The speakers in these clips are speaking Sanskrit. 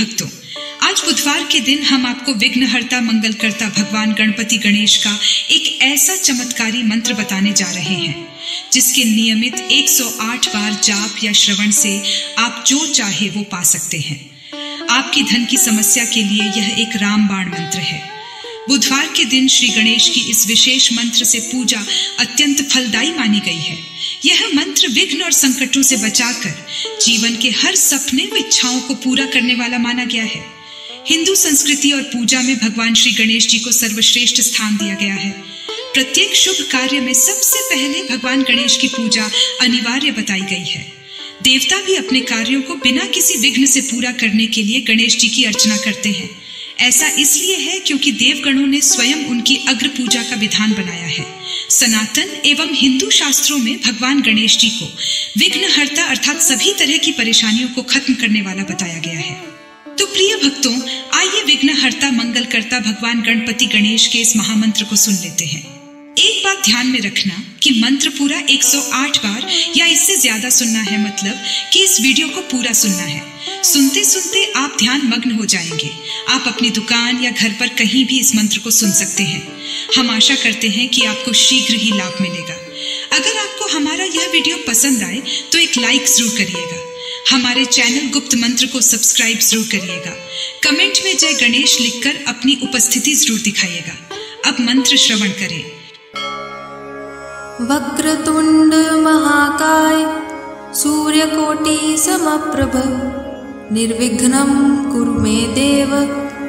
भक्तों, आज बुधवार के दिन हम आपको विघ्नहर्ता मंगलकर्ता भगवान गणपति गणेश का एक ऐसा चमत्कारी मंत्र बताने जा रहे हैं जिसके नियमित 108 बार जाप या श्रवण से आप जो चाहे वो पा सकते हैं। आपकी धन की समस्या के लिए यह एक रामबाण मंत्र है। बुधवार के दिन श्री गणेश की इस विशेष मंत्र से पूजा अत्यंत फलदायी मानी गई है। यह मंत्र विघ्न और संकटों से बचाकर जीवन के हर सपने व इच्छाओं को पूरा करने वाला माना गया है। हिंदू संस्कृति और पूजा में भगवान श्री गणेश जी को सर्वश्रेष्ठ स्थान दिया गया है। प्रत्येक शुभ कार्य में सबसे पहले भगवान गणेश की पूजा अनिवार्य बताई गई है। देवता भी अपने कार्यों को बिना किसी विघ्न से पूरा करने के लिए गणेश जी की अर्चना करते हैं। ऐसा इसलिए है क्योंकि देवगणों ने स्वयं उनकी अग्र पूजा का विधान बनाया है। सनातन एवं हिंदू शास्त्रों में भगवान गणेश जी को विघ्नहर्ता अर्थात सभी तरह की परेशानियों को खत्म करने वाला बताया गया है। तो प्रिय भक्तों, आइए विघ्नहर्ता मंगलकर्ता भगवान गणपति गणेश के इस महामंत्र को सुन लेते हैं। एक बात ध्यान में रखना कि मंत्र पूरा 108 बार या इससे ज्यादा सुनना है, मतलब कि इस वीडियो को पूरा सुनना है। सुनते सुनते आप ध्यान मग्न हो जाएंगे। आप अपनी दुकान या घर पर कहीं भी इस मंत्र को सुन सकते हैं। हम आशा करते हैं कि आपको शीघ्र ही लाभ मिलेगा। अगर आपको हमारा यह वीडियो पसंद आए तो एक लाइक जरूर करिएगा। हमारे चैनल गुप्त मंत्र को सब्सक्राइब जरूर करिएगा। कमेंट में जय गणेश लिखकर अपनी उपस्थिति जरूर दिखाइएगा। अब मंत्र श्रवण करें। वक्रतुंड महाकाय सूर्यकोटि समप्रभ निर्विघ्नं कुरु मे देव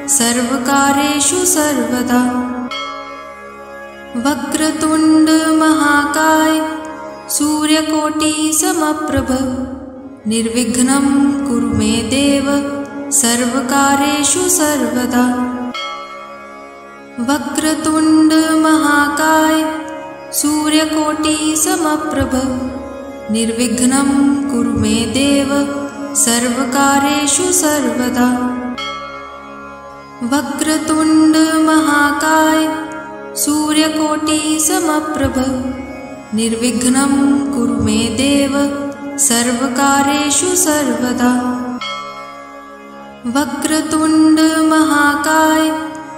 सर्वकार्येषु सर्वदा। वक्रतुंड महाकाय सूर्यकोटि समप्रभ निर्विघ्नं कुरु मे देव सर्वकार्येषु सर्वदा। वक्रतुंड महाकाय सूर्यकोटि समप्रभ निर्विघ्नं कुरु मे देव सर्वकार्येषु सर्वदा। वक्रतुंड महाकाय सूर्यकोटि समप्रभ निर्विघ्नं कुरु मे देव सर्वकार्येषु सर्वदा। वक्रतुंड महाकाय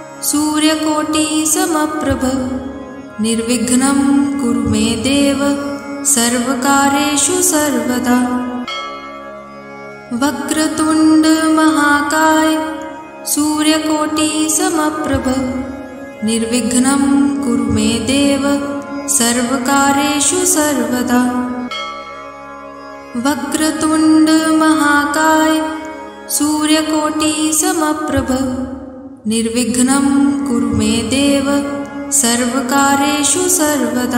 सूर्यकोटि समप्रभ निर्विघ्नं कुरु मे देव सर्वकार्येषु सर्वदा। वक्रतुंड महाकाय सूर्यकोटि समप्रभ निर्विघ्नं कुरु मे देव सर्वकार्येषु सर्वदा। वक्रतुंड महाकाय सूर्यकोटि समप्रभ निर्विघ्नं कुरु मे देव सर्वकार्येषु सर्वदा।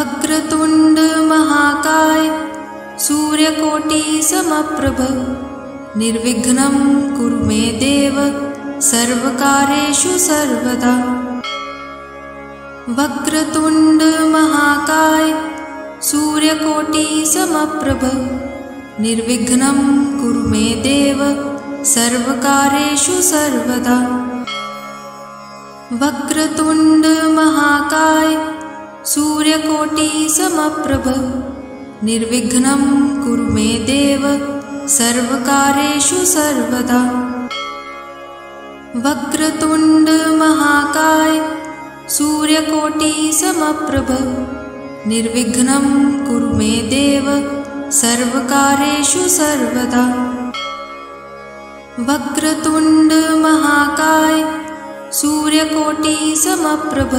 वक्रतुंड महाकाय सूर्यकोटि समप्रभ निर्विघ्नं कुरु मे देव सर्वकार्येषु सर्वदा। वक्रतुंड महाकाय सूर्यकोटि समप्रभ निर्विघ्नं कुरु मे देव सर्वकार्येषु सर्वदा। वक्रतुंड महाकाय सूर्यकोटि समप्रभ निर्विघ्नं कुरु मे देव सर्वकार्येषु सर्वदा। वक्रतुंड महाकाय सूर्यकोटि समप्रभ निर्विघ्नं कुरु मे देव सर्वकार्येषु सर्वदा। वक्रतुंड महाकाय सूर्यकोटि समप्रभ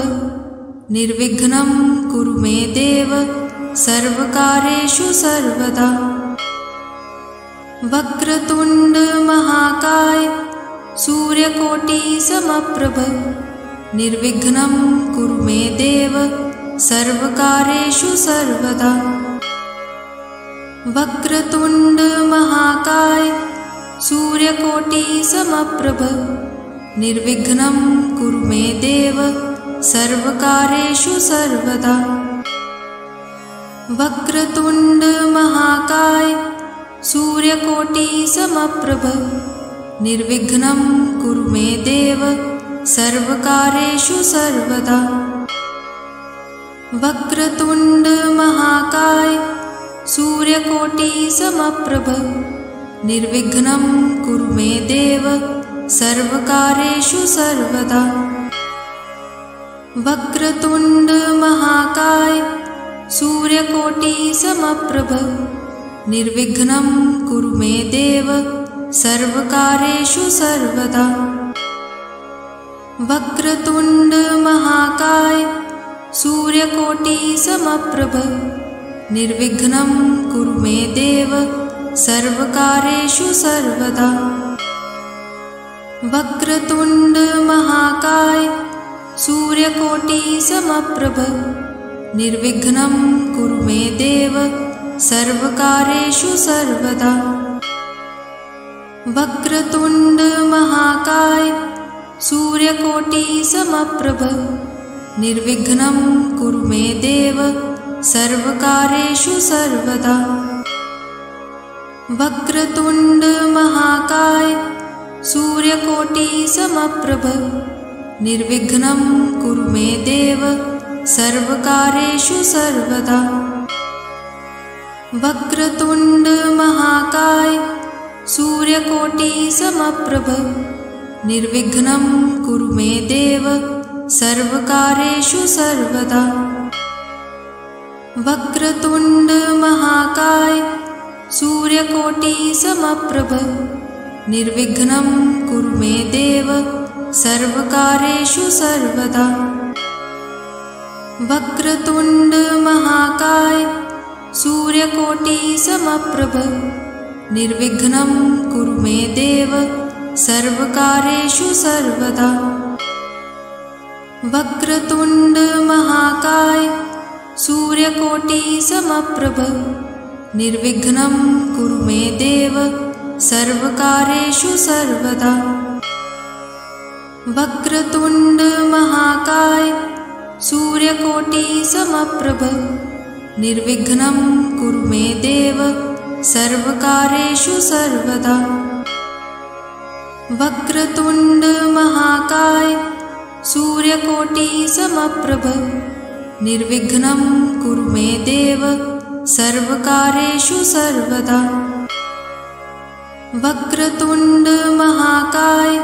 निर्विघ्नं कुरु मे देव सर्वकार्येषु सर्वदा। वक्रतुंड महाकाय सूर्यकोटि समप्रभ निर्विघ्नं कुरु मे देव सर्वकार्येषु सर्वदा। वक्रतुंड महाकाय सूर्यकोटि समप्रभ निर्विघ्नं कुरु मे देव सर्वकार्येषु सर्वदा। वक्रतुंड महाकाय सूर्यकोटि समप्रभ निर्विघ्नं कुरु मे देव सर्वकार्येषु सर्वदा। वक्रतुंड महाकाय सूर्यकोटि समप्रभ निर्विघ्नं कुरु मे देव सर्वकार्येषु सर्वदा। वक्रतुण्ड महाकाय सूर्यकोटि समप्रभ निर्विघ्नं कुरु मे देव सर्वकार्येषु सर्वदा। वक्रतुण्ड महाकाय सूर्यकोटि समप्रभ निर्विघ्नं कुरु मे देव सर्वकार्येषु सर्वदा। वक्रतुण्ड महाकाय सूर्यकोटि समप्रभ निर्विघ्नं कुरु मे देव सर्वकार्येषु सर्वदा। वक्रतुण्ड महाकाय सूर्यकोटि समप्रभ निर्विघ्नं कुरु मे देव सर्वकार्येषु सर्वदा। वक्रतुण्ड महाकाय सूर्यकोटि समप्रभ निर्विघ्नं कुरु मे देव सर्वकार्येषु सर्वदा। वक्रतुण्ड महाकाय सूर्यकोटि समप्रभ निर्विघ्नं कुरु मे देव सर्वकार्येषु सर्वदा। वक्रतुण्ड महाकाय सूर्यकोटि समप्रभ निर्विघ्नं कुरु मे देव सर्वकार्येषु सर्वदा। वक्रतुण्ड महाकाय सूर्यकोटि समप्रभ निर्विघ्नं कुरु मे देव सर्वकार्येषु सर्वदा। वक्रतुण्ड महाकाय सूर्यकोटि समप्रभ निर्विघ्नं कुरु मे देव सर्वकार्येषु सर्वदा। वक्रतुण्ड महाकाय सूर्यकोटि समप्रभ निर्विघ्नं कुरु मे देव सर्वकार्येषु सर्वदा। वक्रतुण्ड महाकाय सूर्यकोटि समप्रभ निर्विघ्नं कुरु मे देव सर्वकार्येषु सर्वदा। वक्रतुण्ड महाकाय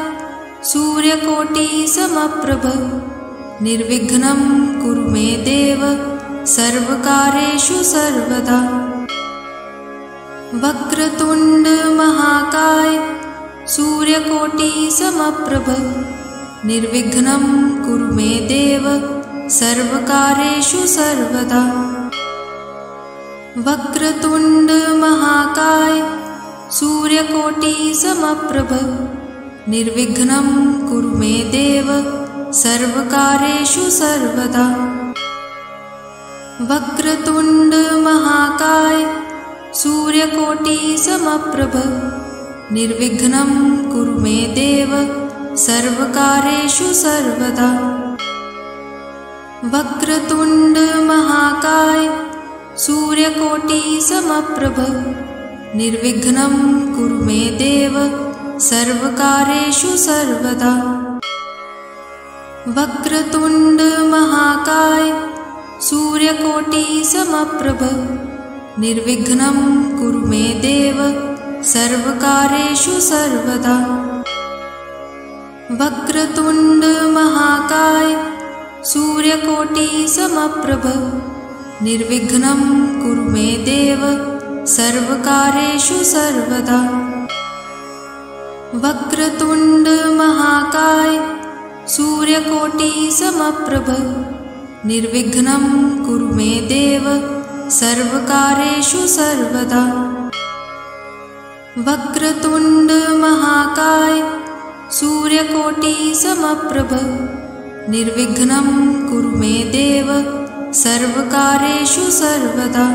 सूर्यकोटि समप्रभ निर्विघ्नं कुरु मे देव सर्वकार्येषु सर्वदा। वक्रतुण्ड महाकाय सूर्यकोटि समप्रभ निर्विघ्नं कुरु मे देव सर्वकार्येषु सर्वदा। वक्रतुण्ड महाकाय सूर्यकोटि समप्रभ निर्विघ्नं कुरु मे देव सर्वकार्येषु सर्वदा। वक्रतुण्ड महाकाय सूर्यकोटि समप्रभ निर्विघ्नं कुरु मे देव सर्वकार्येषु सर्वदा। वक्रतुण्ड महाकाय सूर्यकोटि समप्रभ निर्विघ्नं कुरु मे देव सर्वकार्येषु सर्वदा। वक्रतुण्ड महाकाय सूर्यकोटि समप्रभ निर्विघ्नं कुरु मे देव सर्वकार्येषु सर्वदा। वक्रतुण्ड महाकाय सूर्यकोटि समप्रभ निर्विघ्नं कुरु मे देव सर्वकार्येषु सर्वदा। वक्रतुण्ड महाकाय सूर्यकोटि समप्रभ निर्विघ्नं कुरु मे देव सर्वकार्येषु सर्वदा। वक्रतुण्ड महाकाय सूर्यकोटि समप्रभ निर्विघ्नं कुरु मे देव सर्वकार्येषु सर्वदा।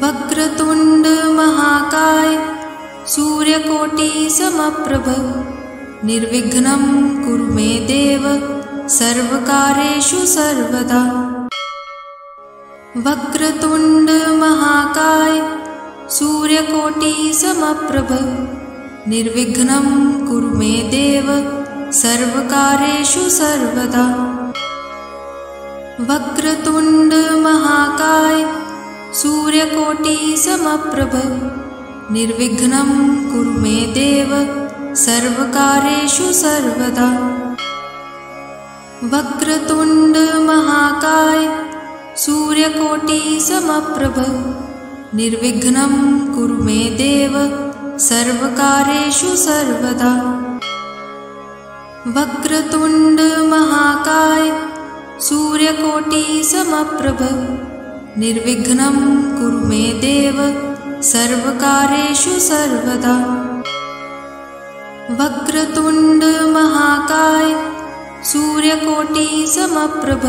वक्रतुण्ड महाकाय सूर्यकोटि समप्रभ निर्विघ्नं कुरु मे देव सर्वकार्येषु सर्वदा। वक्रतुण्ड महाकाय सूर्यकोटि समप्रभ निर्विघ्नं कुरु मे देव सर्वकार्येषु सर्वदा। वक्रतुण्ड महाकाय सूर्यकोटि समप्रभ निर्विघ्नं कुरु मे देव सर्वकार्येषु सर्वदा। वक्रतुण्ड महाकाय सूर्यकोटि समप्रभ निर्विघ्नं कुरु मे देव सर्वकार्येषु सर्वदा। वक्रतुण्ड महाकाय सूर्यकोटि समप्रभ निर्विघ्नं कुरु मे देव सर्वकार्येषु सर्वदा। वक्रतुण्ड महाकाय सूर्यकोटि समप्रभ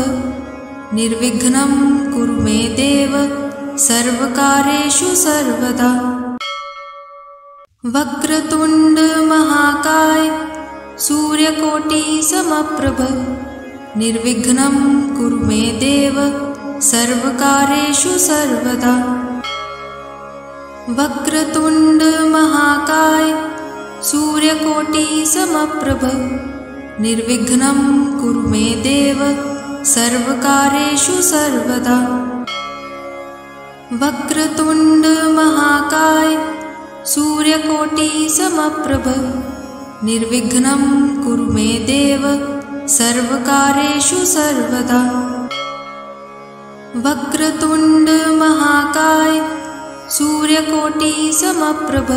निर्विघ्नं कुरु मे देव सर्वकार्येषु सर्वदा। वक्रतुण्ड महाकाय सूर्यकोटि समप्रभ निर्विघ्नं कुरु मे देव सर्वकार्येषु सर्वदा। वक्रतुण्ड महाकाय सूर्यकोटि समप्रभ निर्विघ्नं कुरु मे देव सर्वकार्येषु सर्वदा। वक्रतुण्ड महाकाय सूर्यकोटि समप्रभ निर्विघ्नं कुरु मे देव सर्वकार्येषु सर्वदा। वक्रतुण्ड महाकाय सूर्यकोटि समप्रभ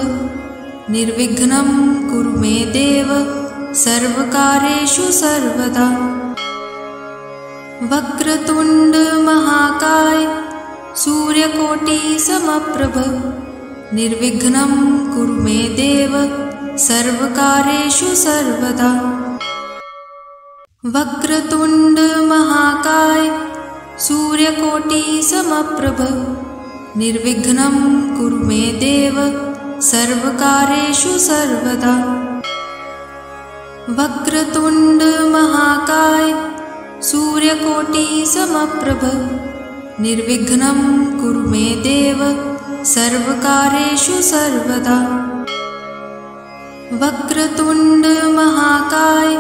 निर्विघ्नं कुरु मे देव सर्वकार्येषु सर्वदा। वक्रतुण्ड महाकाय सूर्यकोटि समप्रभ निर्विघ्नं कुरु मे देव सर्वकार्येषु सर्वदा। वक्रतुण्ड महाकाय सूर्यकोटि समप्रभ निर्विघ्नं कुरु मे देव सर्वकार्येषु सर्वदा। वक्रतुण्ड महाकाय सूर्यकोटि समप्रभ निर्विघ्नं कुरु मे देव सर्वकार्येषु सर्वदा। वक्रतुण्ड महाकाय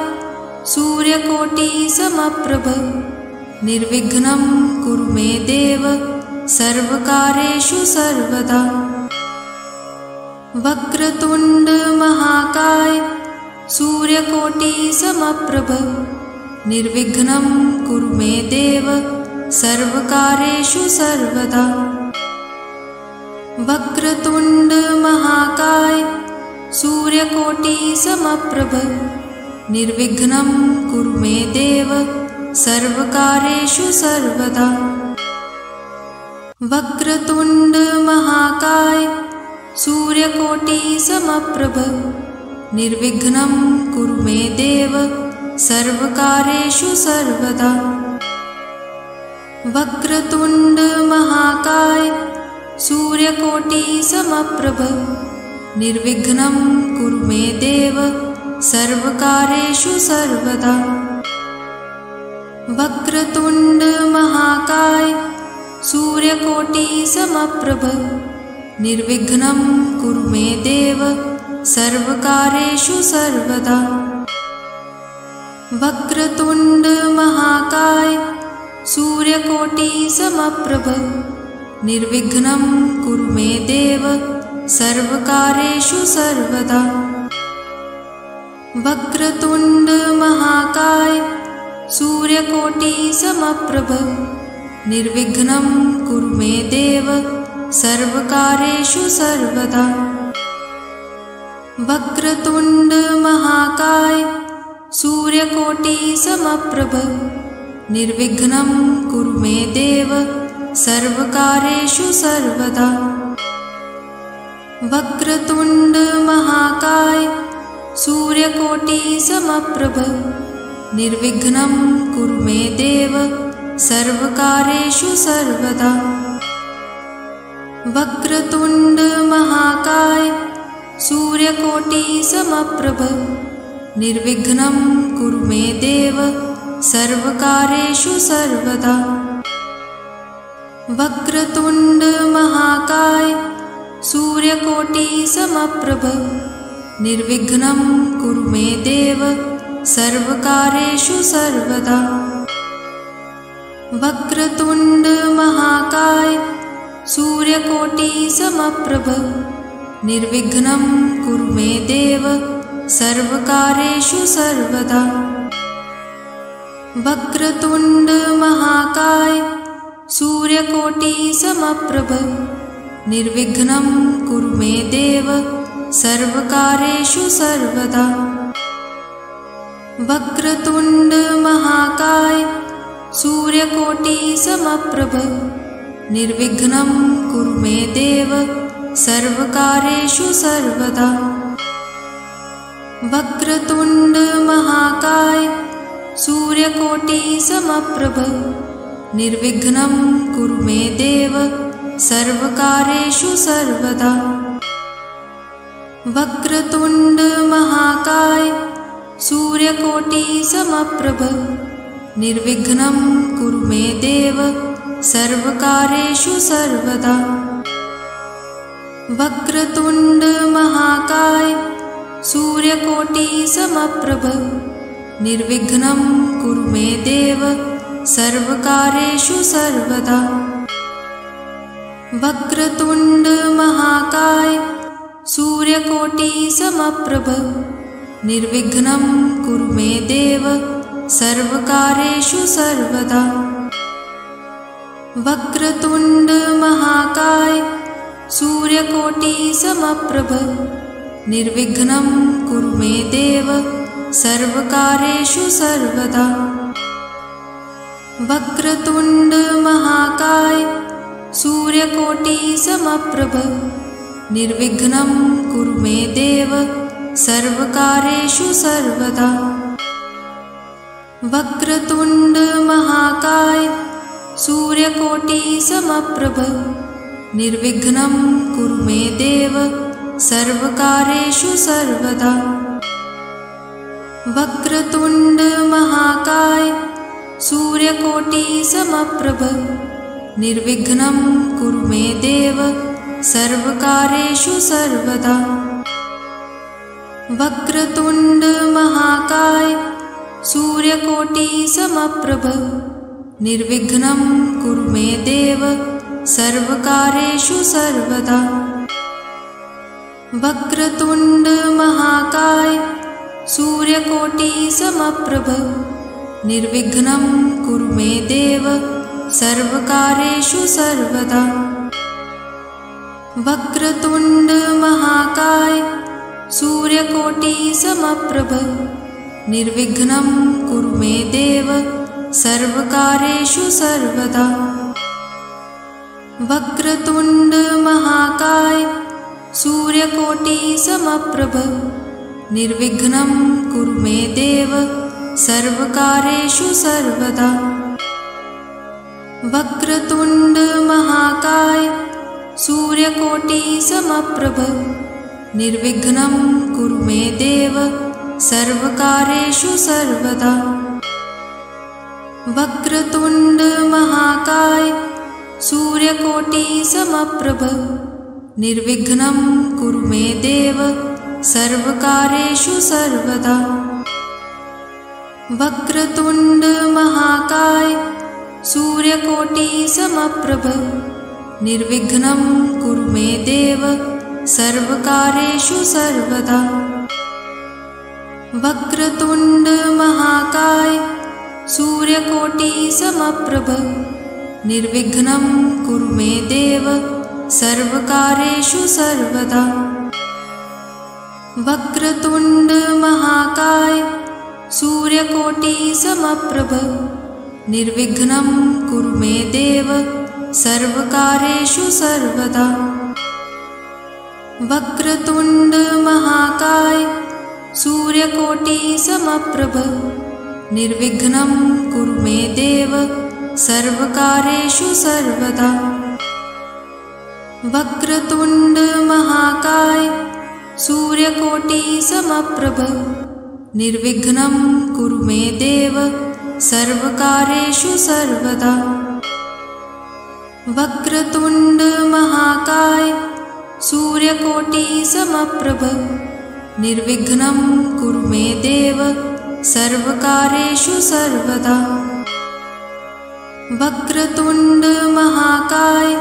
सूर्यकोटि समप्रभ निर्विघ्नं कुरु मे देव सर्वकार्येषु सर्वदा। वक्रतुण्ड महाकाय सूर्यकोटि समप्रभ निर्विघ्नं कुरु मे देव सर्वकार्येषु सर्वदा। वक्रतुण्ड महाकाय सूर्यकोटि समप्रभ निर्विघ्नं कुरु मे देव सर्वकार्येषु सर्वदा। वक्रतुण्ड महाकाय सूर्यकोटि समप्रभ निर्विघ्नं कुरु मे देव सर्वकार्येषु सर्वदा। वक्रतुण्ड महाकाय सूर्यकोटि समप्रभ निर्विघ्नं कुरु मे देव सर्वकार्येषु सर्वदा। वक्रतुण्ड महाकाय सूर्यकोटि समप्रभ निर्विघ्नं कुरु मे देव सर्वकार्येषु सर्वदा। वक्रतुण्ड महाकाय सूर्यकोटि समप्रभ निर्विघ्नं कुरु मे देव सर्वकार्येषु सर्वदा। वक्रतुण्ड महाकाय सूर्यकोटि समप्रभ निर्विघ्नं कुरु मे देव सर्वकार्येषु सर्वदा। वक्रतुण्ड महाकाय सूर्यकोटि समप्रभ निर्विघ्नं कुरु मे देव सर्वकार्येषु सर्वदा। वक्रतुण्ड महाकाय सूर्यकोटि समप्रभ निर्विघ्नं कुरु मे देव सर्वकार्येषु सर्वदा। वक्रतुण्ड महाकाय सूर्यकोटि समप्रभ निर्विघ्नं कुरु मे देव सर्वकार्येषु सर्वदा। वक्रतुण्ड महाकाय सूर्यकोटि समप्रभ निर्विघ्नं कुरु मे देव सर्वकार्येषु सर्वदा। वक्रतुण्ड महाकाय सूर्यकोटि समप्रभ निर्विघ्नं कुरु मे देव सर्वकार्येषु सर्वदा। वक्रतुण्ड महाकाय सूर्यकोटि समप्रभ निर्विघ्नं कुरु मे देव सर्वकार्येषु सर्वदा। वक्रतुण्ड महाकाय सूर्यकोटि समप्रभ निर्विघ्नं कुरु मे देव सर्वकार्येषु सर्वदा। वक्रतुण्ड महाकाय सूर्यकोटि समप्रभ निर्विघ्नं कुरु मे देव सर्वकार्येषु सर्वदा। वक्रतुण्ड महाकाय सूर्यकोटि समप्रभ निर्विघ्नं कुरु मे देव सर्वकार्येषु सर्वदा। वक्रतुण्ड महाकाय सूर्यकोटि समप्रभ निर्विघ्नं कुरु मे देव सर्वकार्येषु सर्वदा। वक्रतुण्ड महाकाय सूर्यकोटि समप्रभ निर्विघ्नं कुरु मे देव सर्वकार्येषु सर्वदा। वक्रतुण्ड महाकाय सूर्यकोटि समप्रभ निर्विघ्नं कुरु मे देव सर्वकार्येषु सर्वदा। वक्रतुण्ड महाकाय सूर्यकोटि समप्रभ निर्विघ्नं कुरु मे देव सर्वकार्येषु सर्वदा। वक्रतुण्ड महाकाय सूर्यकोटि समप्रभ निर्विघ्नं कुरु मे देव सर्वकार्येषु सर्वदा। वक्रतुण्ड महाकाय सूर्यकोटि समप्रभ निर्विघ्नं कुरु मे देव सर्वकार्येषु सर्वदा। वक्रतुण्ड महाकाय सूर्यकोटि समप्रभ निर्विघ्नं कुरु मे देव सर्वकार्येषु सर्वदा। वक्रतुण्ड महाकाय सूर्यकोटि समप्रभ निर्विघ्नं कुरु मे देव सर्वकार्येषु सर्वदा। वक्रतुण्ड महाकाय सूर्यकोटि समप्रभ निर्विघ्नं कुरु मे देव सर्वकार्येषु सर्वदा। वक्रतुण्ड महाकाय सूर्यकोटि समप्रभ निर्विघ्नं कुरु मे देव सर्वकार्येषु सर्वदा। वक्रतुण्ड महाकाय सूर्यकोटि समप्रभ निर्विघ्नं कुरु मे देव सर्वकार्येषु सर्वदा। वक्रतुण्ड महाकाय सूर्यकोटि समप्रभ निर्विघ्नं कुरु मे देव सर्वकार्येषु सर्वदा। वक्रतुण्ड महाकाय सूर्यकोटि समप्रभ निर्विघ्नं कुरु मे देव सर्वकार्येषु सर्वदा। वक्रतुण्ड महाकाय सूर्यकोटि समप्रभ निर्विघ्नं कुरु मे देव सर्वकार्येषु सर्वदा। वक्रतुण्ड महाकाय सूर्यकोटि समप्रभ निर्विघ्नं कुरु मे देव सर्वकार्येषु सर्वदा। वक्रतुण्ड महाकाय सूर्यकोटि समप्रभ निर्विघ्नं कुरु मे देव सर्वकार्येषु सर्वदा। वक्रतुण्ड महाकाय सूर्यकोटि समप्रभ निर्विघ्नं कुरु मे देव सर्वकार्येषु सर्वदा। वक्रतुण्ड महाकाय सूर्यकोटि समप्रभ निर्विघ्नं कुरु मे देव सर्वकार्येषु सर्वदा। वक्रतुण्ड महाकाय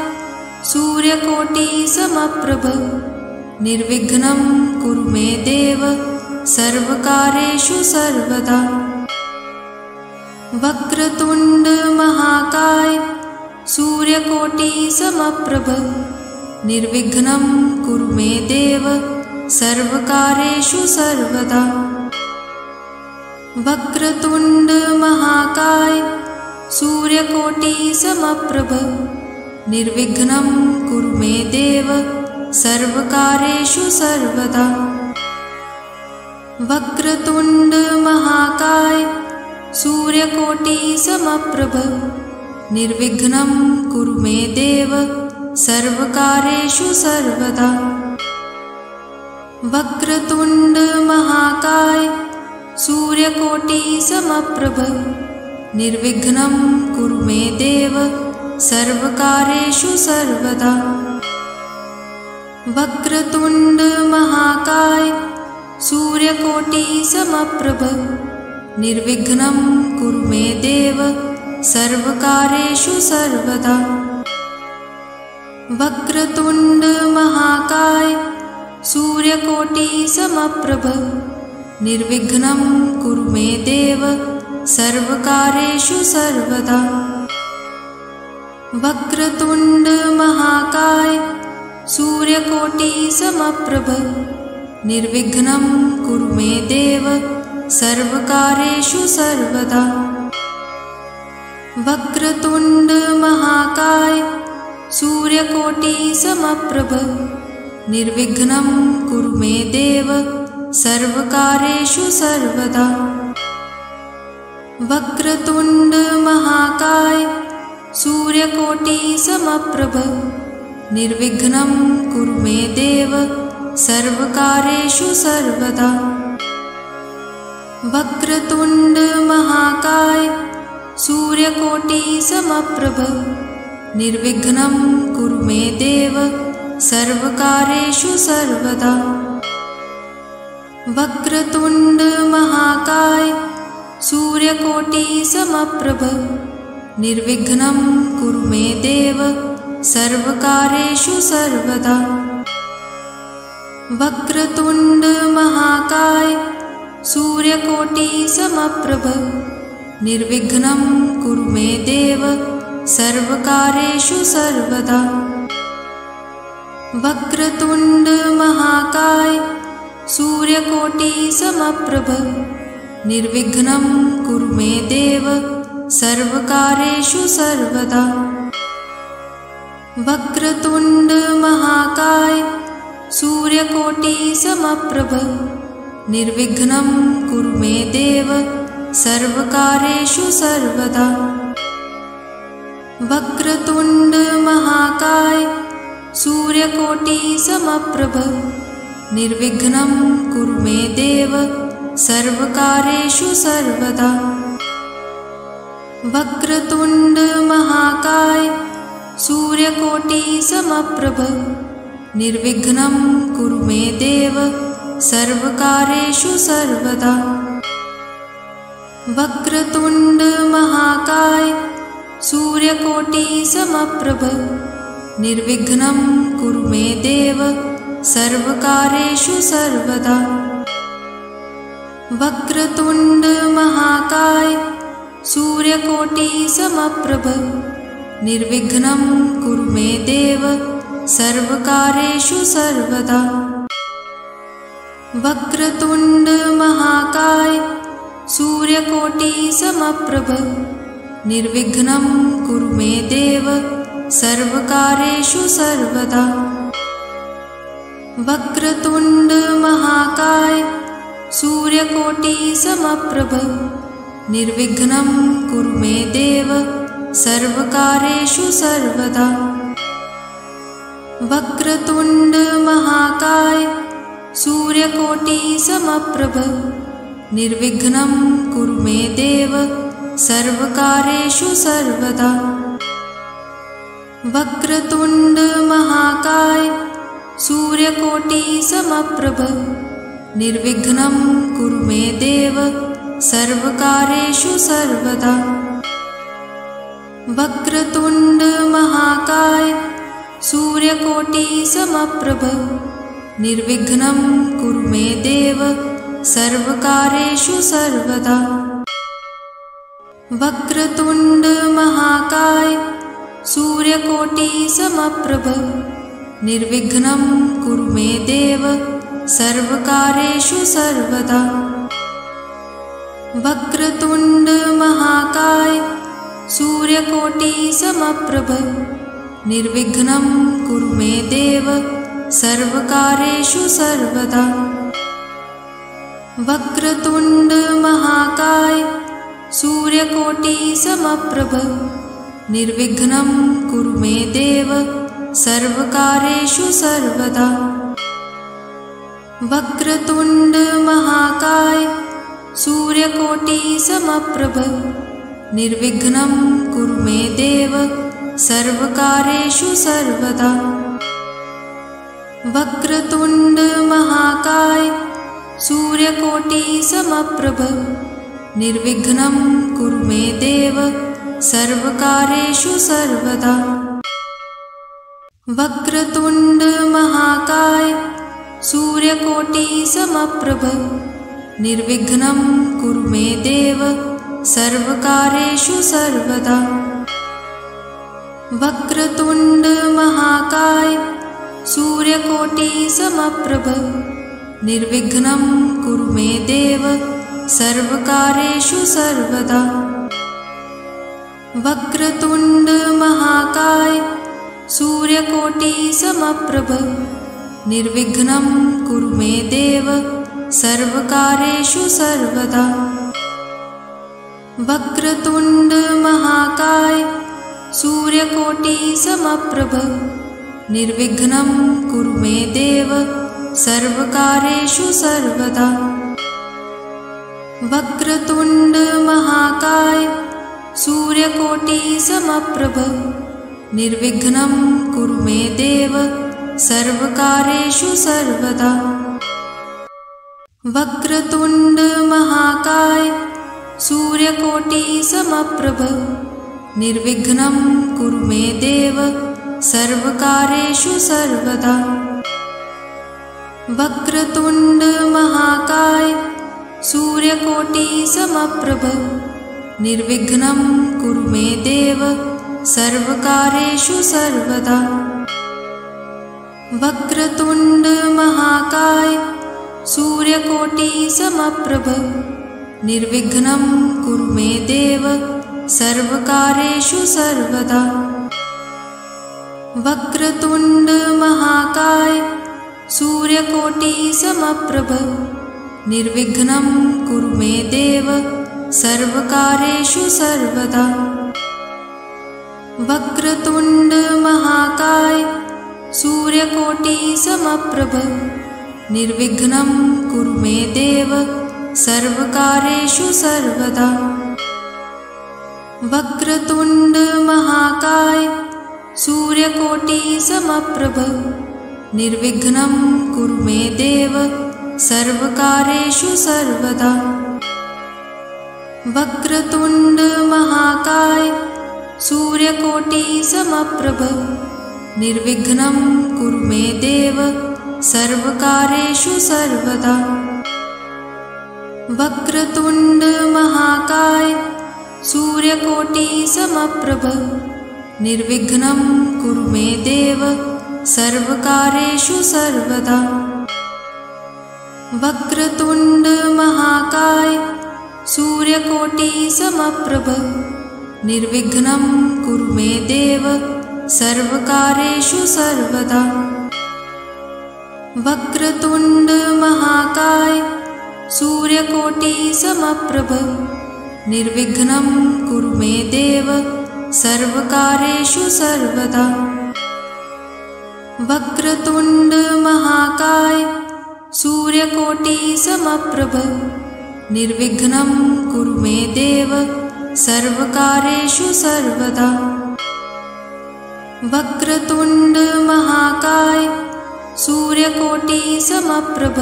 सूर्यकोटि समप्रभ निर्विघ्नं कुरु मे देव सर्वकार्येषु सर्वदा। वक्रतुण्ड महाकाय सूर्यकोटिसमप्रभ निर्विघ्नं कुरु मे देव सर्वकार्येषु सर्वदा। वक्रतुण्ड महाकाय सूर्यकोटिसमप्रभ निर्विघ्नं कुरु मे देव सर्वकार्येषु सर्वदा। वक्रतुण्ड महाकाय सूर्यकोटिसमप्रभ निर्विघ्नं कुरु मे देव सर्वकार्येषु सर्वदा। वक्रतुण्ड महाकाय सूर्यकोटिसमप्रभ निर्विघ्नं कुरु मे देव सर्वकार्येषु सर्वदा। वक्रतुण्ड महाकाय सूर्यकोटिसमप्रभ निर्विघ्नं कुरु मे देव सर्वकार्येषु सर्वदा। वक्रतुण्ड महाकाय सूर्यकोटिसमप्रभ निर्विघ्नं कुरु मे देव सर्वकार्येषु सर्वदा। वक्रतुण्ड महाकाय सूर्यकोटिसमप्रभ निर्विघ्नं कुरु मे देव सर्वकार्येषु सर्वदा। वक्रतुण्ड महाकाय सूर्यकोटिसमप्रभ निर्विघ्नं कुरु मे देव सर्वकार्येषु सर्वदा। वक्रतुण्ड महाकाय सूर्यकोटिसमप्रभ निर्विघ्नं कुरु मे देव सर्वकार्येषु सर्वदा। वक्रतुण्ड महाकाय सूर्यकोटिसमप्रभ निर्विघ्नं कुरु मे देव सर्वकार्येषु सर्वदा। वक्रतुण्ड महाकाय सूर्यकोटिसमप्रभ निर्विघ्नं कुरु मे देव सर्वकार्येषु सर्वदा। वक्रतुण्ड महाकाय सूर्यकोटिसमप्रभ निर्विघ्नं कुरु मे देव सर्वकार्येषु सर्वदा। वक्रतुण्ड महाकाय सूर्यकोटिसमप्रभ निर्विघ्नं कुरु मे देव सर्वकार्येषु सर्वदा। वक्रतुण्ड महाकाय सूर्यकोटिसमप्रभ निर्विघ्नं कुरु मे देव सर्वकार्येषु सर्वदा। वक्रतुण्ड महाकाय सूर्यकोटिसमप्रभ निर्विघ्नं कुरु मे देव सर्वकार्येषु सर्वदा। वक्रतुण्ड महाकाय सूर्यकोटिसमप्रभ निर्विघ्नं कुरु मे देव सर्वकार्येषु सर्वदा। वक्रतुण्ड महाकाय सूर्यकोटिसमप्रभ निर्विघ्नं कुरु मे देव सर्वकार्येषु सर्वदा। वक्रतुण्ड महाकाय सूर्यकोटिसमप्रभ निर्विघ्नं कुरु मे देव सर्वकार्येषु सर्वदा। वक्रतुण्ड महाकाय सूर्यकोटिसमप्रभ निर्विघ्नं कुरु मे देव सर्वकार्येषु सर्वदा। वक्रतुण्ड महाकाय सूर्यकोटिसमप्रभ निर्विघ्नं कुरु मे देव सर्वकार्येषु सर्वदा। वक्रतुण्ड महाकाय सूर्यकोटिसमप्रभ निर्विघ्नं कुरु मे देव सर्वकार्येषु सर्वदा। वक्रतुण्ड महाकाय सूर्यकोटिसमप्रभ निर्विघ्नं कुरु मे देव सर्वकार्येषु सर्वदा। वक्रतुण्ड महाकाय सूर्यकोटिसमप्रभ निर्विघ्नं कुरु मे देव सर्वकार्येषु सर्वदा। वक्रतुण्ड महाकाय सूर्यकोटिसमप्रभ निर्विघ्नं कुरु मे देव सर्वकार्येषु सर्वदा। वक्रतुण्ड महाकाय सूर्यकोटिसमप्रभ निर्विघ्नं कुरु मे देव सर्वकार्येषु सर्वदा। वक्रतुण्ड महाकाय सूर्यकोटिसमप्रभ निर्विघ्नं कुरु मे देव सर्वकार्येषु सर्वदा। वक्रतुण्ड महाकाय सूर्यकोटिसमप्रभ निर्विघ्नं कुरु मे देव सर्वकार्येषु सर्वदा। वक्रतुण्ड महाकाय सूर्यकोटिसमप्रभ निर्विघ्नं कुरु मे देव सर्वकार्येषु सर्वदा। वक्रतुण्ड महाकाय सूर्यकोटिसमप्रभ निर्विघ्नं कुरु मे देव सर्वकार्येषु सर्वदा। वक्रतुण्ड महाकाय सूर्यकोटिसमप्रभ निर्विघ्नं कुरु मे देव सर्वकार्येषु सर्वदा। वक्रतुण्ड महाकाय सूर्यकोटिसमप्रभ निर्विघ्नं कुरु मे देव सर्वकार्येषु सर्वदा। वक्रतुण्ड महाकाय सूर्यकोटिसमप्रभ निर्विघ्नं कुरु मे देव सर्वकार्येषु सर्वदा। वक्रतुण्ड महाकाय सूर्यकोटिसमप्रभ निर्विघ्नं कुरु मे देव सर्वकार्येषु सर्वदा। वक्रतुण्ड महाकाय सूर्यकोटिसमप्रभ निर्विघ्नं कुरु मे देव सर्वकार्येषु सर्वदा। वक्रतुण्ड महाकाय सूर्यकोटिसमप्रभ निर्विघ्नं कुरु मे देव सर्वकार्येषु सर्वदा। वक्रतुण्ड महाकाय सूर्यकोटिसमप्रभ निर्विघ्नं कुरु मे देव सर्वकार्येषु सर्वदा। वक्रतुण्ड महाकाय सूर्यकोटिसमप्रभ निर्विघ्नं कुरु मे देव सर्वकार्येषु सर्वदा। वक्रतुण्ड महाकाय सूर्यकोटिसमप्रभ निर्विघ्नं कुरु मे देव सर्वकार्येषु सर्वदा। वक्रतुण्ड महाकाय सूर्यकोटिसमप्रभ निर्विघ्नं कुरु मे देव सर्वकार्येषु सर्वदा। वक्रतुण्ड महाकाय सूर्यकोटिसमप्रभ निर्विघ्नं कुरु मे देव सर्वकार्येषु सर्वदा। वक्रतुण्ड महाकाय सूर्यकोटिसमप्रभ निर्विघ्नं कुरु मे देव सर्वकार्येषु सर्वदा। वक्रतुण्ड महाकाय सूर्यकोटिसमप्रभ निर्विघ्नं कुरु मे देव सर्वकार्येषु सर्वदा। वक्रतुण्ड महाकाय सूर्यकोटिसमप्रभ निर्विघ्नं कुरु मे देव सर्वकार्येषु सर्वदा। वक्रतुण्ड महाकाय सूर्यकोटिसमप्रभ निर्विघ्नं कुरु मे देव सर्वकार्येषु सर्वदा। वक्रतुण्ड महाकाय सूर्यकोटिसमप्रभ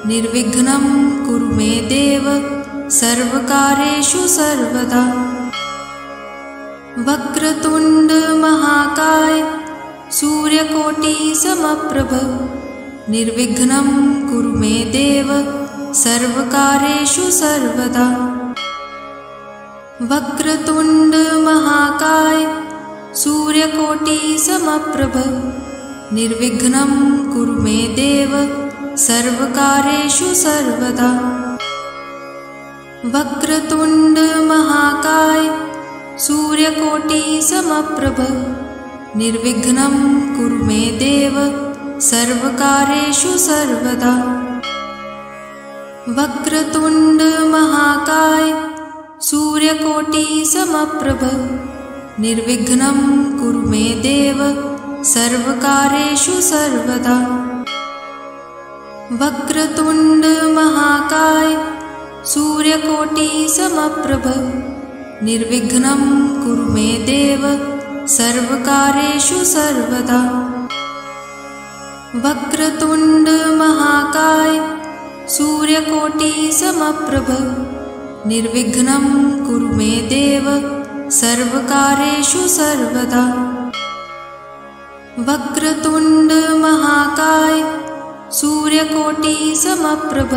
निर्विघ्नं कुरु मे देव सर्वकार्येषु सर्वदा। वक्रतुण्ड महाकाय सूर्यकोटिसमप्रभ निर्विघ्नं कुरु मे देव सर्वकार्येषु सर्वदा। वक्रतुण्ड महाकाय सूर्यकोटि समप्रभ निर्विघ्नं कुरु मे देव सर्वकार्येषु सर्वदा। वक्रतुण्ड महाकाय सूर्यकोटि समप्रभ निर्विघ्नं कुरु मे देव सर्वकार्येषु सर्वदा। वक्रतुण्ड महाकाय सूर्यकोटि समप्रभ निर्विघ्नं कुरु मे देव सर्वकार्येषु सर्वदा। वक्रतुण्ड महाकाय सूर्यकोटि समप्रभ निर्विघ्नं कुरु मे देव सर्वकार्येषु सर्वदा। वक्रतुण्ड महाकाय सूर्यकोटि समप्रभ निर्विघ्नं कुरु मे देव सर्वकार्येषु सर्वदा। वक्रतुण्ड महाकाय सूर्यकोटि समप्रभ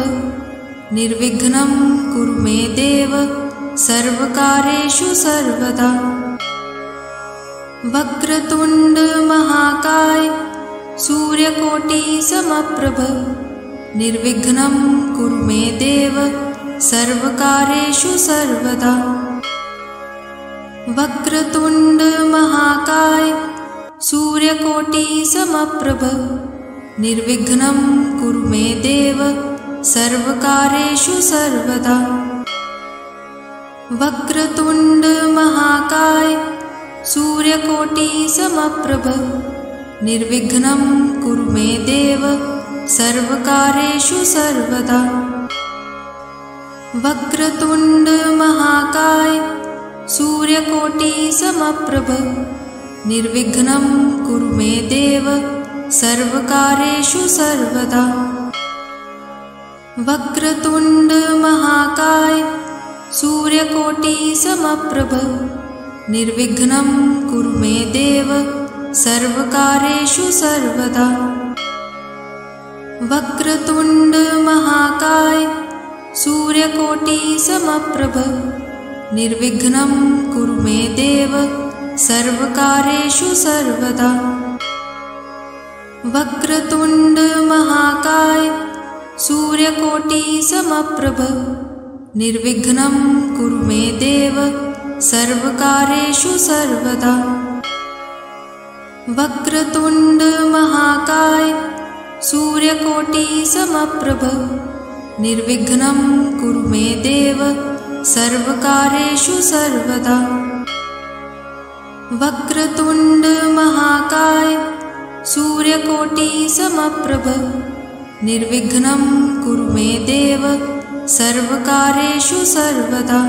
निर्विघ्नं कुरु मे देव सर्वकार्येषु सर्वदा। वक्रतुण्ड महाकाय सूर्यकोटि समप्रभ निर्विघ्नं कुरु मे देव सर्वकार्येषु सर्वदा। वक्रतुण्ड महाकाय सूर्यकोटि समप्रभ निर्विघ्नं कुरु मे देव सर्वकार्येषु सर्वदा। वक्रतुण्ड महाकाय सूर्यकोटि समप्रभ निर्विघ्नं कुरु मे देव सर्वकार्येषु सर्वदा। वक्रतुण्ड महाकाय सूर्यकोटि समप्रभ निर्विघ्नं कुरु मे देव सर्वकार्येषु सर्वदा। वक्रतुण्ड महाकाय सूर्यकोटि समप्रभ निर्विघ्नं कुरु मे देव सर्वकार्येषु सर्वदा। वक्रतुण्ड महाकाय सूर्यकोटि समप्रभ निर्विघ्नं कुरु मे देव सर्वकार्येषु सर्वदा। वक्रतुण्ड महाकाय सूर्यकोटि समप्रभ निर्विघ्नं कुरु मे देव सर्वकार्येषु सर्वदा। वक्रतुण्ड महाकाय सूर्यकोटि समप्रभ निर्विघ्नं कुरु मे देव सर्वकार्येषु सर्वदा। वक्रतुण्ड महाकाय सूर्यकोटि समप्रभ निर्विघ्नं कुरु मे देव सर्वकार्येषु सर्वदा।